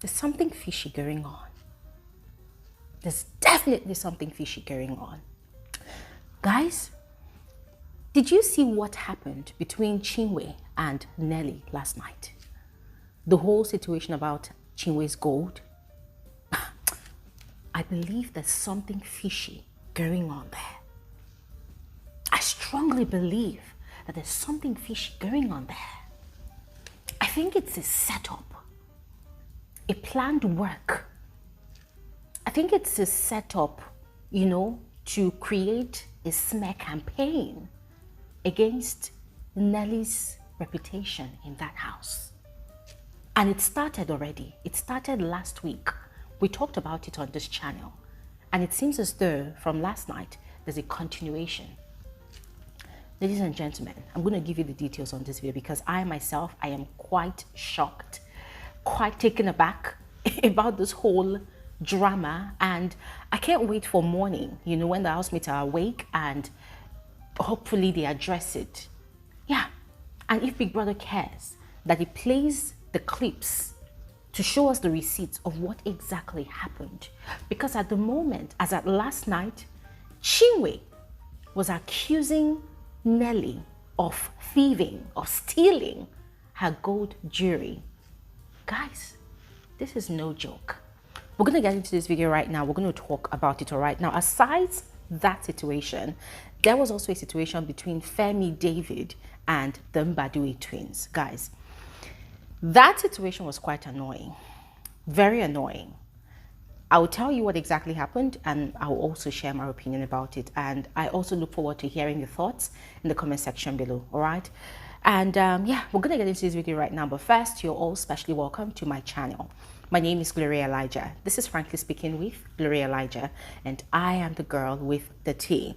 There's something fishy going on. There's definitely something fishy going on. Guys, did you see what happened between Chinwe and Nelly last night? The whole situation about Chinwe's gold? I believe there's something fishy going on there. I strongly believe that there's something fishy going on there. I think it's a setup, a planned work. I think it's a setup, to create a smear campaign against Nelly's reputation in that house. And it started already. It started last week. We talked about it on this channel. And it seems as though from last night, there's a continuation. Ladies and gentlemen, I'm going to give you the details on this video because I myself, I am quite shocked, quite taken aback about this whole drama. And I can't wait for morning, when the housemates are awake and hopefully they address it. Yeah. And if Big Brother cares, that he plays the clips to show us the receipts of what exactly happened. Because at the moment, as at last night, Chinwe was accusing Nelly of thieving, of stealing her gold jewelry. Guys, this is no joke. We're going to get into this video right now. We're going to talk about it all right now. Aside that situation, there was also a situation between Fairme David and the Mbadue twins. Guys, that situation was quite annoying, very annoying. I will tell you what exactly happened and I will also share my opinion about it. And I also look forward to hearing your thoughts in the comment section below, all right? And yeah, we're going to get into this video right now. But first, you're all specially welcome to my channel. My name is Bbnaija. This is Frankly Speaking with Bbnaija, and I am the girl with the T.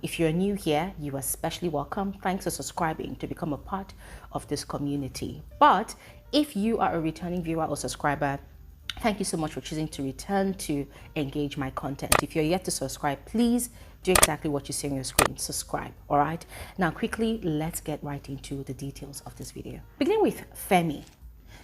If you're new here, you are especially welcome. Thanks for subscribing to become a part of this community. But if you are a returning viewer or subscriber, thank you so much for choosing to return to engage my content. If you're yet to subscribe, please do exactly what you see on your screen. Subscribe, all right? Now, quickly, let's get right into the details of this video. Beginning with Fairme.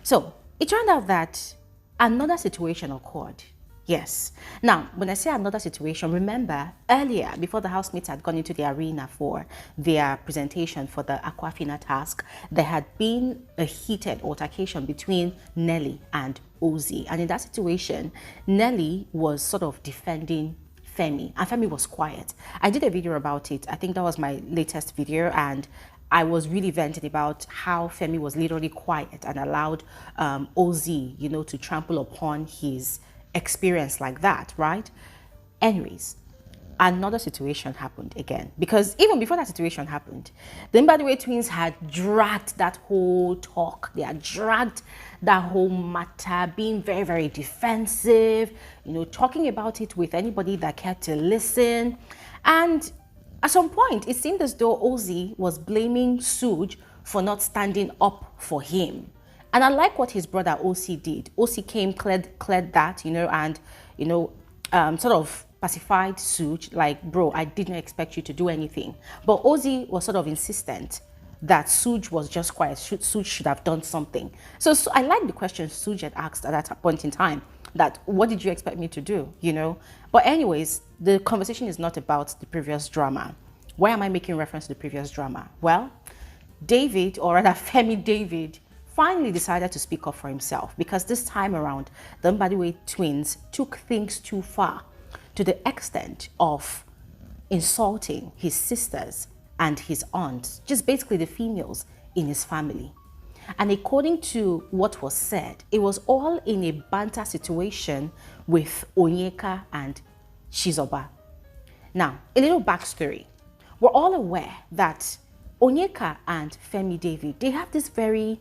So, it turned out that another situation occurred. Yes. Now, when I say another situation, remember earlier, before the housemates had gone into the arena for their presentation for the Aquafina task, there had been a heated altercation between Nelly and Ozzy. And in that situation, Nelly was sort of defending Fairme, and Fairme was quiet. I did a video about it. I think that was my latest video, and I was really venting about how Fairme was literally quiet and allowed Ozzy, to trample upon his experience like that, right? Anyways, another situation happened again, because even before that situation happened, the Mbadue twins had dragged that whole talk. They had dragged that whole matter, being very, very defensive, talking about it with anybody that cared to listen. And at some point, it seemed as though Ozzy was blaming Suj for not standing up for him. And I like what his brother OC did. OC came, cleared that, and, sort of pacified Suj, like, bro, I didn't expect you to do anything. But Ozzy was sort of insistent that Suj was just quiet. Suj should have done something. So I like the question Suj had asked at that point in time, that what did you expect me to do, But anyways, the conversation is not about the previous drama. Why am I making reference to the previous drama? Well, David, or rather Fairme David, finally decided to speak up for himself, because this time around, the Mbadue twins took things too far, to the extent of insulting his sisters and his aunts, just basically the females in his family. And according to what was said, it was all in a banter situation with Onyeka and Chizoba. Now, a little backstory. We're all aware that Onyeka and Fairme David, they have this very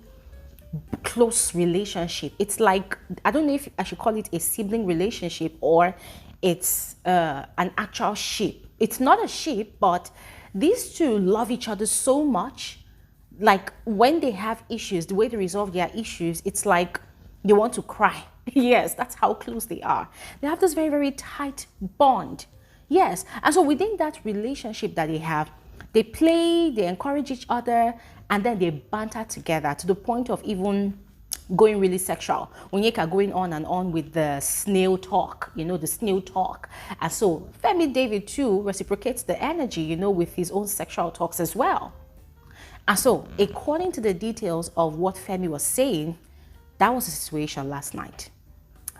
close relationship. It's like, I don't know if I should call it a sibling relationship or it's an actual ship. It's not a ship, but these two love each other so much. Like, when they have issues, the way they resolve their issues, it's like they want to cry. Yes, that's how close they are. They have this very, very tight bond. Yes. And so within that relationship that they have, they play, they encourage each other, and then they banter together to the point of even going really sexual. Onyeka going on and on with the snail talk, the snail talk. And so Fairme David too reciprocates the energy, with his own sexual talks as well. And so according to the details of what Fairme was saying, that was the situation last night.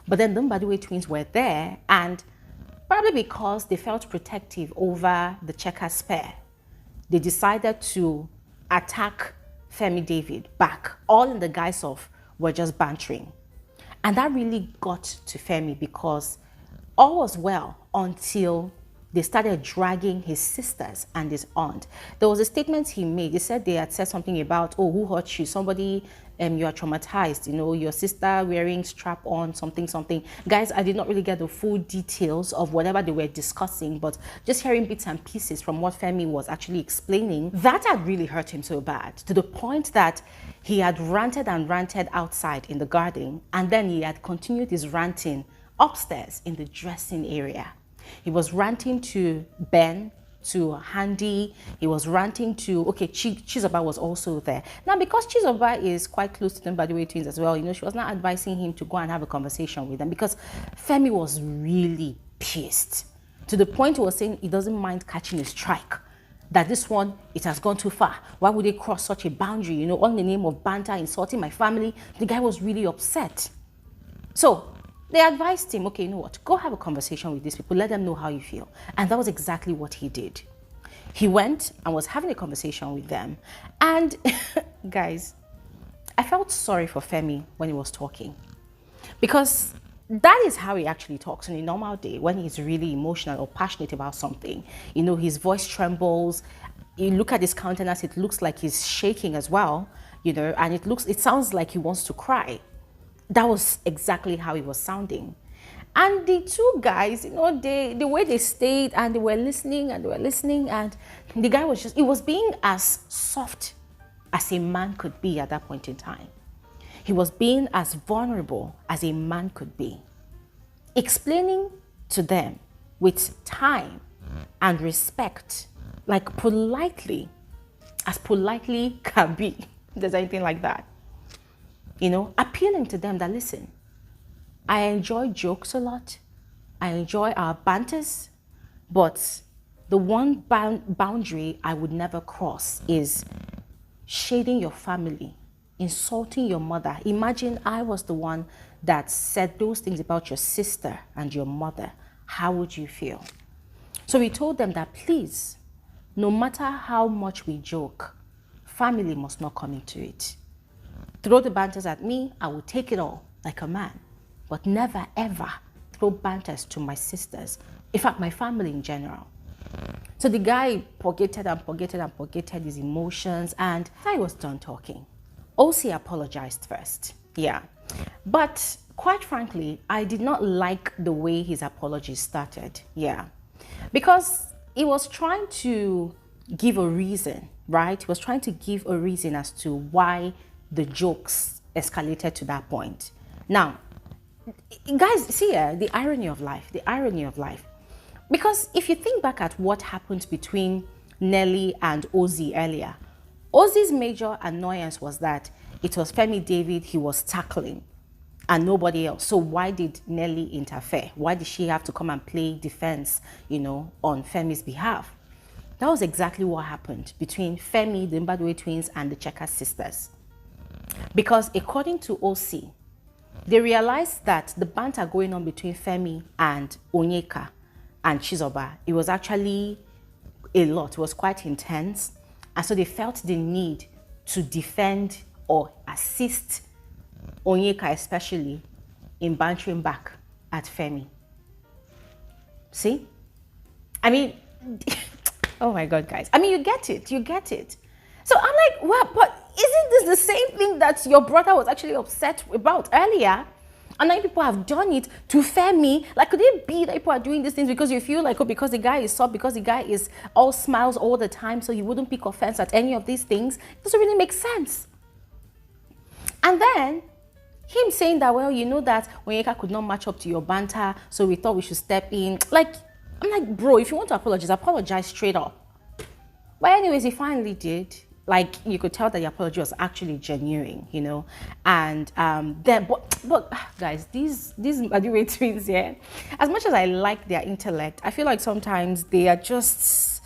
But then the Mbadiwe twins were there, and probably because they felt protective over the checkers pair, they decided to attack Fairme David back, all in the guise of we're just bantering. And that really got to Fairme, because all was well until they started dragging his sisters and his aunt. There was a statement he made. He said they had said something about, oh, who hurt you? Somebody, you are traumatized, your sister wearing strap on, something. Guys, I did not really get the full details of whatever they were discussing, but just hearing bits and pieces from what Fairme was actually explaining, that had really hurt him so bad, to the point that he had ranted and ranted outside in the garden, and then he had continued his ranting upstairs in the dressing area. He was ranting to Ben, to Ndi. He was ranting to, okay, Chizoba was also there. Now, because Chizoba is quite close to the Mbadiwe twins as well, she was not advising him to go and have a conversation with them, because Fairme was really pissed, to the point he was saying he doesn't mind catching a strike. That this one, it has gone too far. Why would they cross such a boundary, on the name of banter, insulting my family? The guy was really upset. So they advised him, okay, you know what, go have a conversation with these people, let them know how you feel. And that was exactly what he did. He went and was having a conversation with them. And guys, I felt sorry for Fairme when he was talking, because that is how he actually talks on a normal day when he's really emotional or passionate about something. His voice trembles. You look at his countenance, it looks like he's shaking as well, and it sounds like he wants to cry. That was exactly how he was sounding. And the two guys, the way they stayed and they were listening and the guy was he was being as soft as a man could be at that point in time. He was being as vulnerable as a man could be, explaining to them with time and respect, like politely, as politely can be, if there's anything like that. Appealing to them that, listen, I enjoy jokes a lot. I enjoy our banters, but the one boundary I would never cross is shading your family, insulting your mother. Imagine I was the one that said those things about your sister and your mother. How would you feel? So we told them that, please, no matter how much we joke, family must not come into it. Throw the banters at me, I will take it all like a man, but never ever throw banters to my sisters, in fact, my family in general. So the guy forgetted his emotions, and I was done talking. OC apologized first, yeah. But quite frankly, I did not like the way his apology started, yeah. Because he was trying to give a reason, right? He was trying to give a reason as to why the jokes escalated to that point. Now, guys, see the irony of life, because if you think back at what happened between Nelly and Ozzy earlier, Ozzy's major annoyance was that it was Fairme David he was tackling and nobody else. So why did Nelly interfere? Why did she have to come and play defense, on Fairme's behalf? That was exactly what happened between Fairme, the Mbadiwe twins, and the Checkers sisters. Because according to OC, they realized that the banter going on between Fairme and Onyeka and Chizoba, it was actually a lot. It was quite intense. And so they felt the need to defend or assist Onyeka, especially in bantering back at Fairme. See? I mean, oh my God, guys. I mean, you get it. So I'm like, well, but isn't this the same thing that your brother was actually upset about earlier? And now people have done it to Fairme. Like, could it be that people are doing these things because you feel like, oh, because the guy is soft, because the guy is all smiles all the time, so you wouldn't pick offense at any of these things? It doesn't really make sense. And then him saying that, well, that Onyeka could not match up to your banter, so we thought we should step in. Like, I'm like, bro, if you want to apologize straight up. But anyways, he finally did. like you could tell that the apology was actually genuine, you know. And then, but guys, these Adiwe twins here, as much as I like their intellect, I feel like sometimes they are just,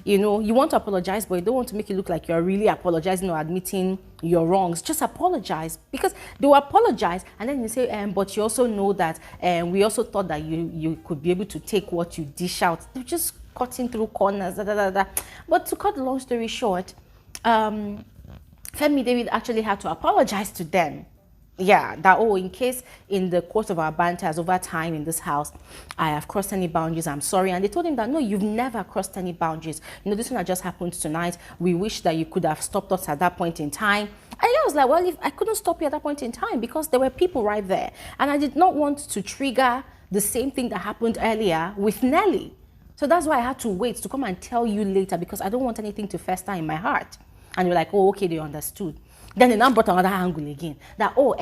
you know, you want to apologize, but you don't want to make it look like you're really apologizing or admitting your wrongs. Just apologize, because they will apologize and then you say, but you also know that we also thought that you could be able to take what you dish out. They're just cutting through corners, But to cut the long story short, Fairme David actually had to apologize to them. Yeah, that, oh, in case in the course of our banters over time in this house, I have crossed any boundaries, I'm sorry. And they told him that, no, you've never crossed any boundaries. You know, this one that just happened tonight, we wish that you could have stopped us at that point in time. And I was like, well, if I couldn't stop you at that point in time because there were people right there. And I did not want to trigger the same thing that happened earlier with Nelly. So that's why I had to wait to come and tell you later, because I don't want anything to fester in my heart. And you're like, oh, okay, they understood. Then they now brought another angle again. That, oh,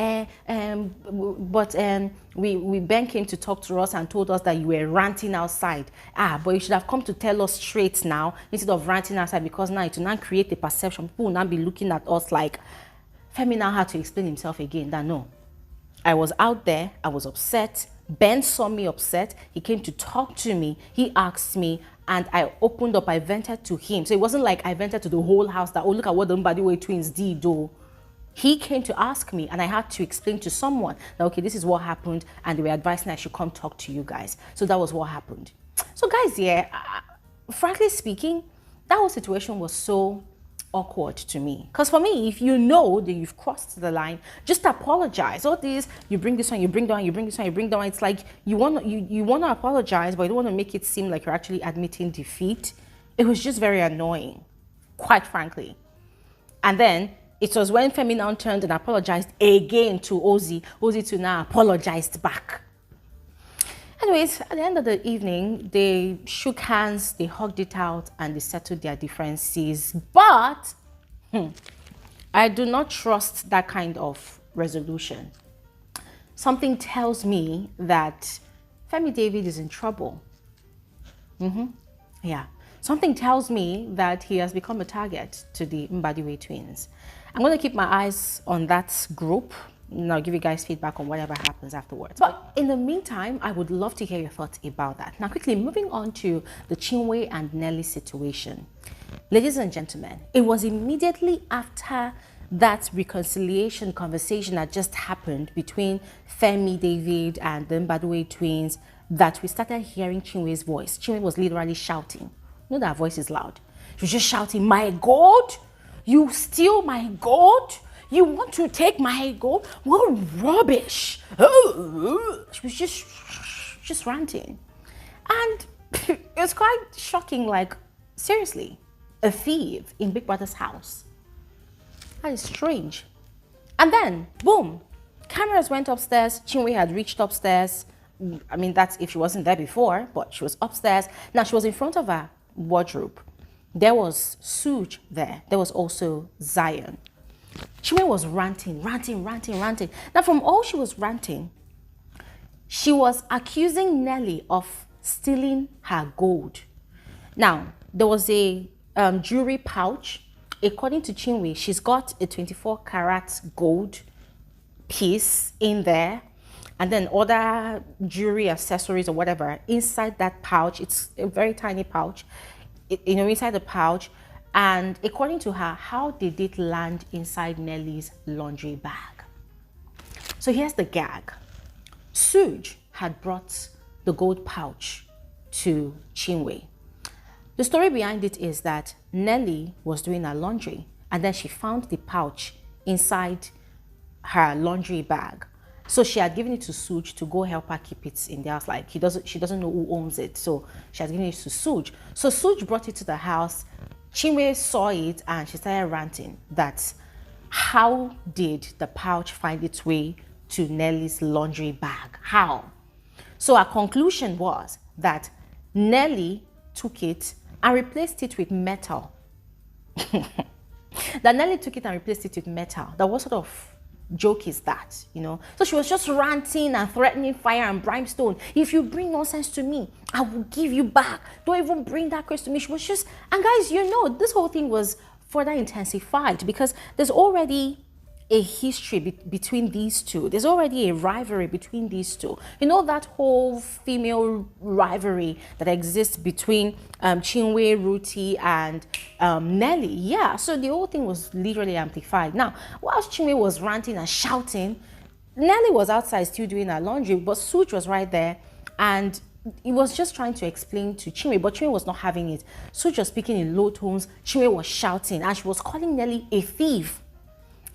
Ben came to talk to us and told us that you were ranting outside. But you should have come to tell us straight now, instead of ranting outside, because now it will now create a perception. People will now be looking at us like, Femi now had to explain himself again that, no, I was out there, I was upset. Ben saw me upset. He came to talk to me. He asked me, and I opened up. I vented to him. So it wasn't like I vented to the whole house that, oh, look at what the Mbadiwe twins did, though. He came to ask me, and I had to explain to someone that, okay, this is what happened, and they were advising I should come talk to you guys. So that was what happened. So guys, yeah, frankly speaking, that whole situation was so awkward to me, because for me, if you know that you've crossed the line, just apologize. All this, you bring this one, you bring down, you bring this one, you bring down. It's like you want to apologize, but you don't want to make it seem like you're actually admitting defeat. It was just very annoying, quite frankly. And then it was when Femi now turned and apologized again to Ozzy. Ozzy to now apologized back. Anyways, at the end of the evening, they shook hands, they hugged it out, and they settled their differences. But I do not trust that kind of resolution. Something tells me that Fairme David is in trouble. Yeah. Something tells me that he has become a target to the Mbadiwe twins. I'm going to keep my eyes on that group. And I'll give you guys feedback on whatever happens afterwards. But in the meantime, I would love to hear your thoughts about that. Now, quickly moving on to the Chinwe and Nelly situation. Ladies and gentlemen, it was immediately after that reconciliation conversation that just happened between Fairme David and the Mbadiwe twins that we started hearing Chinwe's voice. Chinwe was literally shouting. You know that her voice is loud. She was just shouting, "My God, you steal my gold? You want to take my gold? What rubbish!" She was just ranting. And it was quite shocking, like, seriously, a thief in Big Brother's house. That is strange. And then, boom, cameras went upstairs. Chinwe had reached upstairs. I mean, that's if she wasn't there before, but she was upstairs. Now, she was in front of her wardrobe. There was Suj there. There was also Zion. Chinwe was ranting. Now, from all she was ranting, she was accusing Nelly of stealing her gold. Now, there was a jewelry pouch. According to Chinwe, she's got a 24-karat gold piece in there, and then other jewelry accessories or whatever inside that pouch. It's a very tiny pouch, inside the pouch. And according to her, how did it land inside Nelly's laundry bag? So here's the gag. Suj had brought the gold pouch to Chinwe. The story behind it is that Nelly was doing her laundry, and then she found the pouch inside her laundry bag. So she had given it to Suj to go help her keep it in the house. Like, she doesn't know who owns it, so she had given it to Suj. So Suj brought it to the house. Chinwe saw it and she started ranting that how did the pouch find its way to Nelly's laundry bag? How? So her conclusion was that Nelly took it and replaced it with metal. That Nelly took it and replaced it with metal. That what sort of joke is that, you know? So she was just ranting and threatening fire and brimstone. If you bring nonsense to me, I will give you back. Don't even bring that curse to me. She was just, and guys, you know, this whole thing was further intensified because there's already a history between these two. There's already a rivalry between these two. You know, that whole female rivalry that exists between Chinwe, Ruti, and Nelly. Yeah, so the whole thing was literally amplified. Now, whilst Chinwe was ranting and shouting, Nelly was outside still doing her laundry, but Suj was right there, and he was just trying to explain to Chinwe, but Chinwe was not having it. Suj was speaking in low tones, Chinwe was shouting, and she was calling Nelly a thief.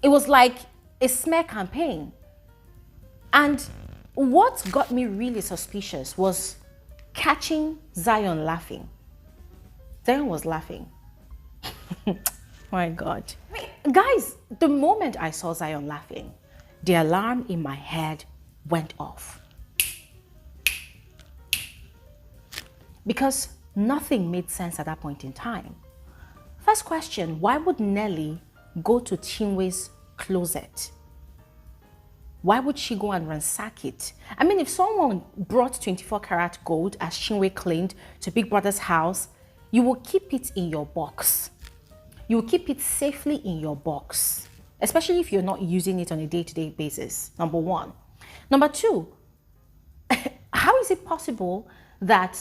It was like a smear campaign. And what got me really suspicious was catching Zion laughing. Zion was laughing. My God. Guys, the moment I saw Zion laughing, the alarm in my head went off. Because nothing made sense at that point in time. First question, why would Nelly go to Chinwe's closet? Why would she go and ransack it? I mean, if someone brought 24 karat gold, as Chinwe claimed, to Big Brother's house, you will keep it in your box. You will keep it safely in your box, especially if you're not using it on a day-to-day basis, number one. Number two, how is it possible that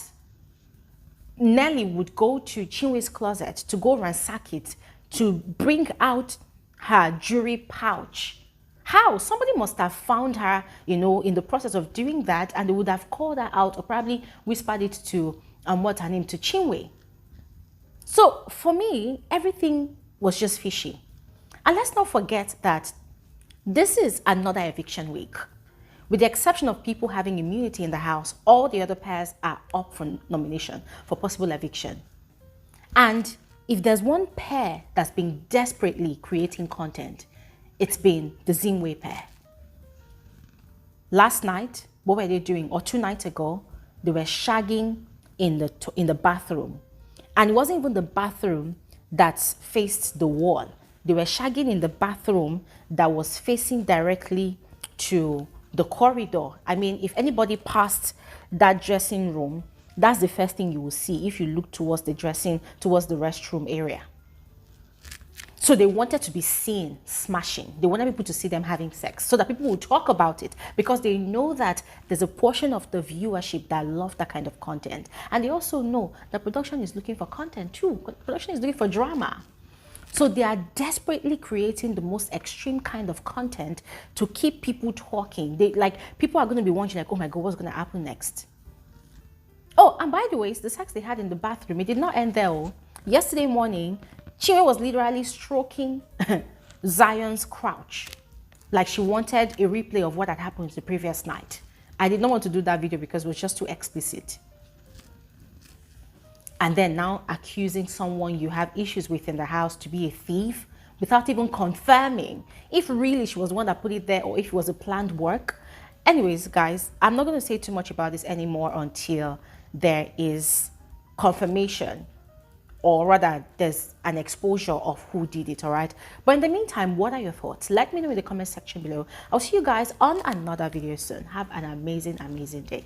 Nelly would go to Chinwe's closet to go ransack it, to bring out her jewelry pouch? How? Somebody must have found her, you know, in the process of doing that, and they would have called her out or probably whispered it to, what's her name, to Chinwe. So for me, everything was just fishy. And let's not forget that this is another eviction week. With the exception of people having immunity in the house, all the other pairs are up for nomination for possible eviction. And if there's one pair that's been desperately creating content, it's been the Zinwe pair. Last night, what were they doing? Or 2 nights ago, they were shagging in the bathroom. And it wasn't even the bathroom that faced the wall. They were shagging in the bathroom that was facing directly to the corridor. I mean, if anybody passed that dressing room, that's the first thing you will see if you look towards the restroom area. So they wanted to be seen smashing. They wanted people to see them having sex so that people will talk about it, because they know that there's a portion of the viewership that love that kind of content. And they also know that production is looking for content too. Production is looking for drama. So they are desperately creating the most extreme kind of content to keep people talking. People are going to be wondering, like, oh my God, what's going to happen next? Oh, and by the way, the sex they had in the bathroom, it did not end there. Yesterday morning, Chinwe was literally stroking Zion's crotch, like she wanted a replay of what had happened the previous night. I did not want to do that video because it was just too explicit. And then now accusing someone you have issues with in the house to be a thief without even confirming if really she was the one that put it there or if it was a planned work. Anyways, guys, I'm not going to say too much about this anymore until there is confirmation, or rather there's an exposure of who did it, all right? But in the meantime, what are your thoughts? Let me know in the comment section below. I'll see you guys on another video soon. Have an amazing, amazing day.